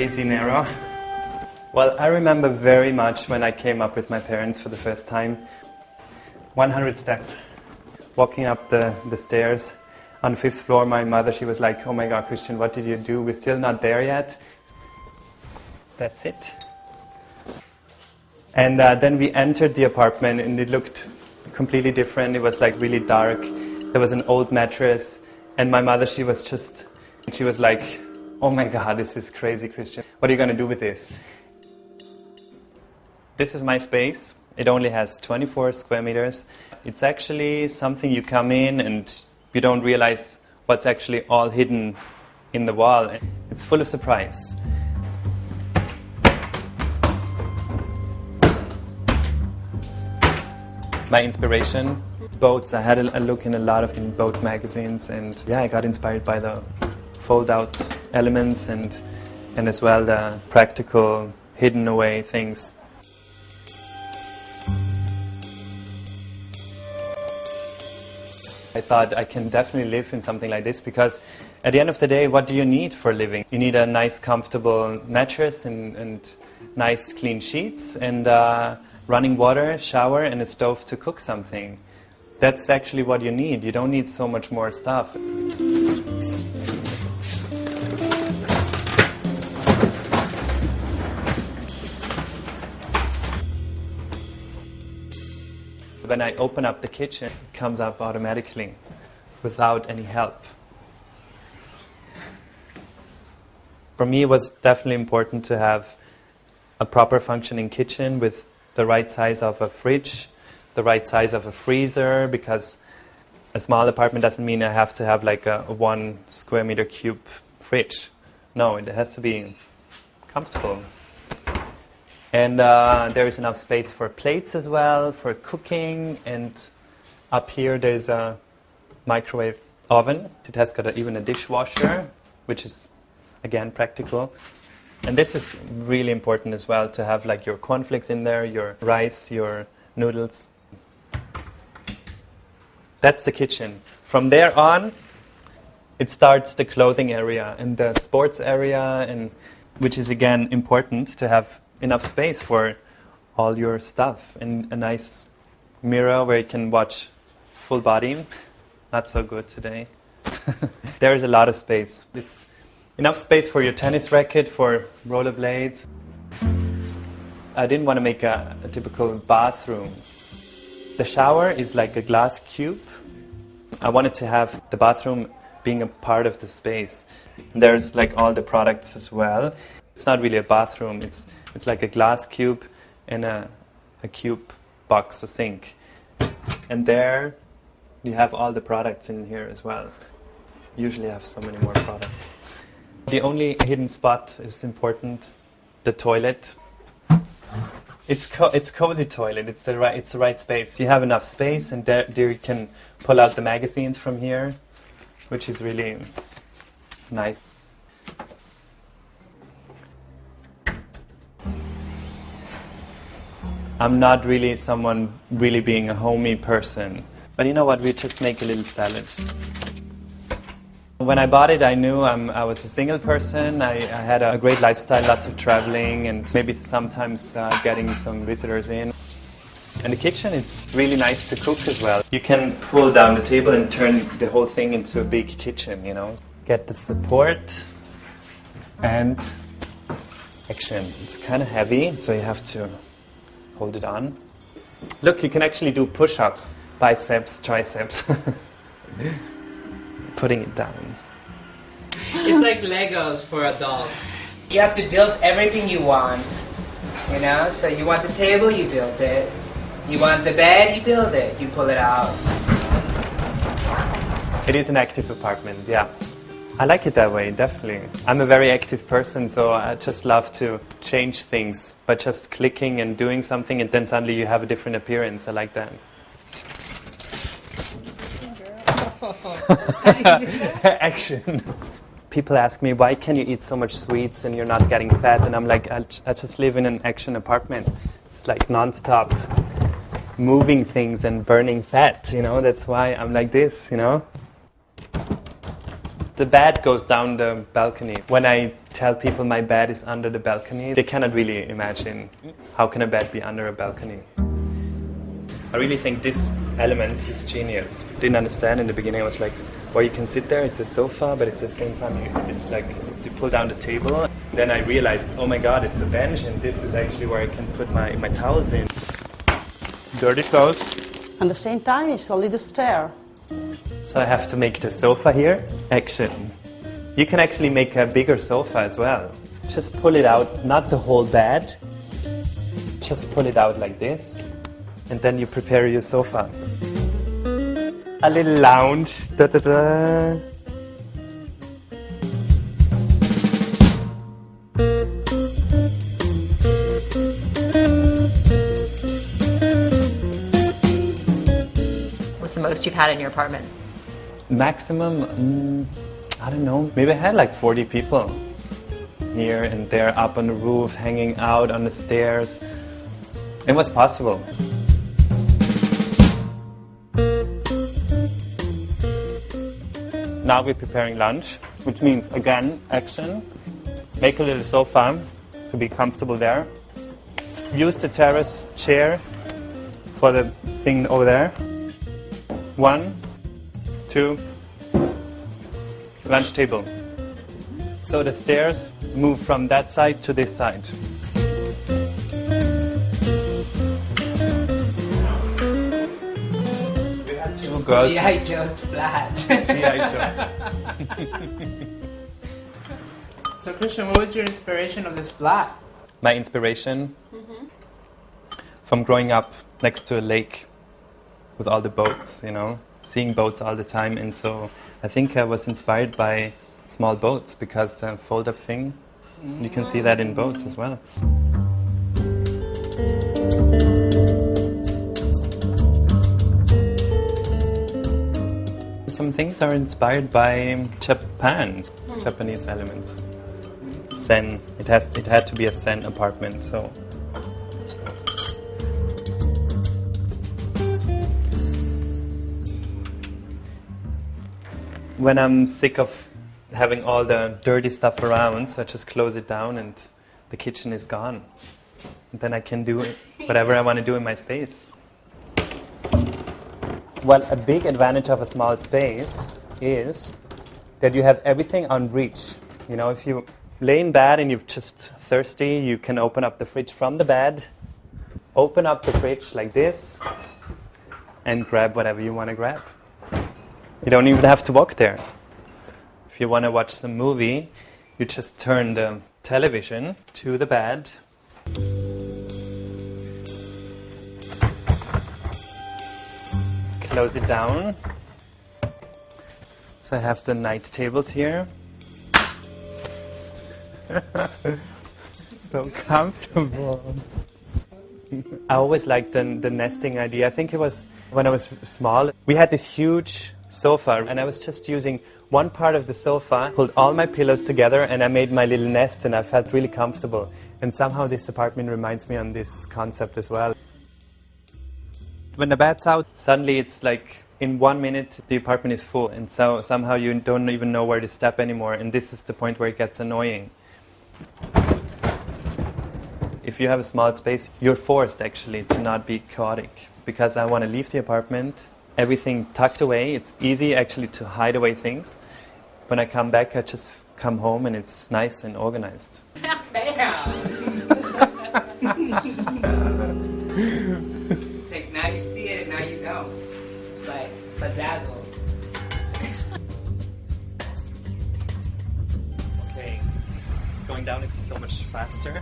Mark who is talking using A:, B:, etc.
A: crazy narrow. Well, I remember very much when I came up with my parents for the first time. 100 steps. Walking up the stairs. On the 5th floor, my mother, she was like, "Oh my God, Christian, what did you do? We're still not there yet." That's it. And then we entered the apartment and it looked completely different. It was like really dark. There was an old mattress. And my mother, she was like, "Oh my God, this is crazy, Christian. What are you going to do with this?" This is my space. It only has 24 square meters. It's actually something you come in and you don't realize what's actually all hidden in the wall. It's full of surprise. My inspiration, boats. I had a look in a lot of boat magazines, and yeah, I got inspired by the fold-out elements and as well the practical, hidden away things. I thought I can definitely live in something like this because at the end of the day, what do you need for a living? You need a nice, comfortable mattress and nice, clean sheets and running water, shower, and a stove to cook something. That's actually what you need. You don't need so much more stuff. When I open up the kitchen, it comes up automatically, without any help. For me, it was definitely important to have a proper functioning kitchen with the right size of a fridge, the right size of a freezer, because a small apartment doesn't mean I have to have like a 1 square meter cube fridge. No, it has to be comfortable. And there is enough space for plates as well, for cooking. And up here there's a microwave oven. It has got even a dishwasher, which is, again, practical. And this is really important as well, to have like your cornflakes in there, your rice, your noodles. That's the kitchen. From there on, it starts the clothing area and the sports area, and which is, again, important to have enough space for all your stuff, and a nice mirror where you can watch full body. Not so good today. There is a lot of space. It's enough space for your tennis racket, for rollerblades. I didn't want to make a typical bathroom. The shower is like a glass cube. I wanted to have the bathroom being a part of the space. And there's like all the products as well. It's not really a bathroom. It's like a glass cube and a cube box, a sink. And there you have all the products in here as well. Usually I have so many more products. The only hidden spot is important, the toilet. It's cozy toilet. It's the right space. You have enough space, and there you can pull out the magazines from here, which is really nice. I'm not really someone really being a homey person. But you know what, we just make a little salad. When I bought it, I knew I was a single person. I had a great lifestyle, lots of traveling, and maybe sometimes getting some visitors in. And the kitchen, it's really nice to cook as well. You can pull down the table and turn the whole thing into a big kitchen, you know. Get the support and action. It's kind of heavy, so you have to hold it on. Look, you can actually do push-ups, biceps, triceps. Putting it down.
B: It's like Legos for adults. You have to build everything you want, you know? So you want the table, you build it. You want the bed, you build it. You pull it out.
A: It is an active apartment, yeah. I like it that way, definitely. I'm a very active person, so I just love to change things by just clicking and doing something, and then suddenly you have a different appearance. I like that. Action. People ask me, why can you eat so much sweets and you're not getting fat? And I'm like, I just live in an action apartment. It's like non-stop moving things and burning fat, you know? That's why I'm like this, you know? The bed goes down the balcony. When I tell people my bed is under the balcony, they cannot really imagine how can a bed be under a balcony. I really think this element is genius. Didn't understand in the beginning. I was like, well, you can sit there, it's a sofa, but at the same time it's like you pull down the table. Then I realized, oh my god, it's a bench, and this is actually where I can put my towels in. Dirty clothes.
C: At the same time, it's a little stair.
A: So I have to make the sofa here. Action. You can actually make a bigger sofa as well. Just pull it out, not the whole bed. Just pull it out like this. And then you prepare your sofa. A little lounge. Da, da, da.
D: What's the most you've had in your apartment?
A: Maximum, I don't know, maybe I had like 40 people here and there, up on the roof, hanging out on the stairs. It was possible. Now we're preparing lunch, which means, again, action. Make a little sofa to be comfortable there. Use the terrace chair for the thing over there. 1, 2, lunch table. So the stairs move from that side to this side. We had 2 girls.
B: G.I. Joe's flat.
A: G.I. Joe.
B: So Christian, what was your inspiration of this flat?
A: My inspiration from growing up next to a lake with all the boats, you know, seeing boats all the time, and so I think I was inspired by small boats because the fold-up thing, you can see that in boats as well. Some things are inspired by Japan, Japanese elements. Zen, it had to be a Zen apartment, so. When I'm sick of having all the dirty stuff around, so I just close it down and the kitchen is gone. And then I can do whatever I want to do in my space. Well, a big advantage of a small space is that you have everything on reach. You know, if you lay in bed and you're just thirsty, you can open up the fridge from the bed, open up the fridge like this, and grab whatever you want to grab. You don't even have to walk there. If you want to watch some movie, you just turn the television to the bed. Close it down. So I have the night tables here. So comfortable. I always liked the nesting idea. I think it was when I was small. We had this huge sofa, and I was just using one part of the sofa, pulled all my pillows together, and I made my little nest, and I felt really comfortable. And somehow this apartment reminds me on this concept as well. When the bed's out, suddenly it's like in 1 minute the apartment is full, and so somehow you don't even know where to step anymore, and this is the point where it gets annoying. If you have a small space, you're forced actually to not be chaotic, because I want to leave the apartment, everything tucked away. It's easy actually to hide away things. When I come back, I just come home and it's nice and organized.
B: It's like now you see it and now you don't. It's like bedazzled.
A: Okay, going down is so much faster.